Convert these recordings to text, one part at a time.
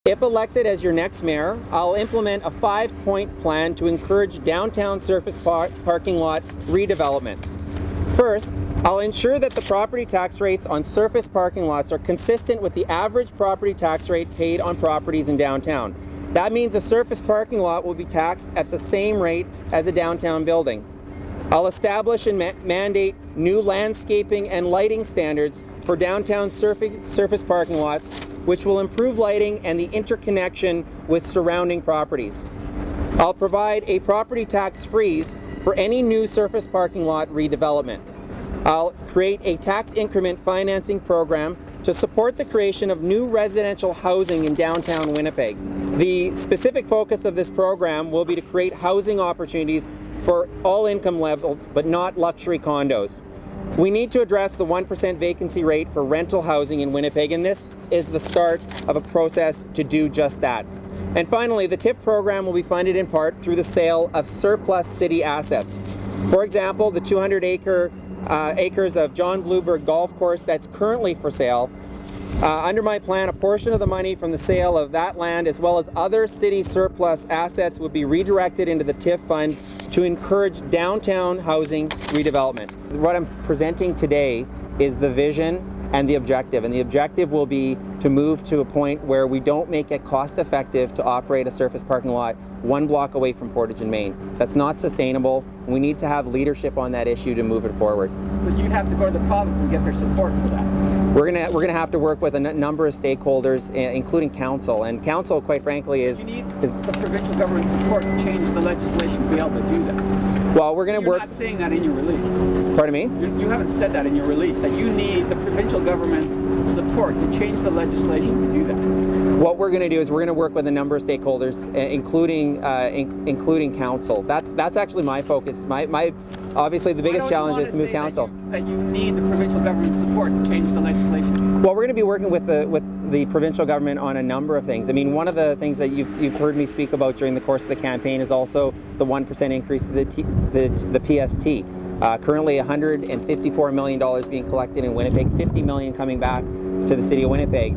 If elected as your next mayor, I'll implement a 5-point plan to encourage downtown surface parking lot redevelopment. First, I'll ensure that the property tax rates on surface parking lots are consistent with the average property tax rate paid on properties in downtown. That means a surface parking lot will be taxed at the same rate as a downtown building. I'll establish and mandate new landscaping and lighting standards for downtown surface parking lots, which will improve lighting and the interconnection with surrounding properties. I'll provide a property tax freeze for any new surface parking lot redevelopment. I'll create a tax increment financing program to support the creation of new residential housing in downtown Winnipeg. The specific focus of this program will be to create housing opportunities for all income levels, but not luxury condos. We need to address the 1% vacancy rate for rental housing in Winnipeg, and this is the start of a process to do just that. And finally, the TIF program will be funded in part through the sale of surplus city assets. For example, the 200 acres of John Blueberg Golf Course that's currently for sale. Under my plan, a portion of the money from the sale of that land, as well as other city surplus assets, would be redirected into the TIF fund to encourage downtown housing redevelopment. What I'm presenting today is the vision and the objective. And the objective will be to move to a point where we don't make it cost effective to operate a surface parking lot 1 block away from Portage and Main. That's not sustainable. We need to have leadership on that issue to move it forward. So you'd have to go to the province and get their support for that. We're gonna have to work with a number of stakeholders, including council. And council, quite frankly, is the provincial government support to change the legislation to be able to do that. Well, we're going to work. You're not saying that in your release. Pardon me? You haven't said that in your release, that you need the provincial government's support to change the legislation to do that. What we're going to do is we're going to work with a number of stakeholders, including council. That's actually my focus. My obviously the biggest challenge is to move council. That you need the provincial government's support to change the legislation. Well, we're going to be working with the provincial government on a number of things. I mean, one of the things that you've heard me speak about during the course of the campaign is also the 1% increase to the PST. Currently $154 million being collected in Winnipeg, $50 million coming back to the city of Winnipeg.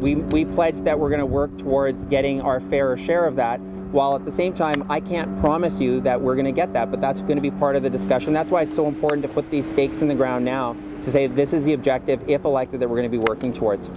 We pledged that we're going to work towards getting our fair share of that, while at the same time I can't promise you that we're going to get that, but that's going to be part of the discussion. That's why it's so important to put these stakes in the ground now to say this is the objective, if elected, that we're going to be working towards.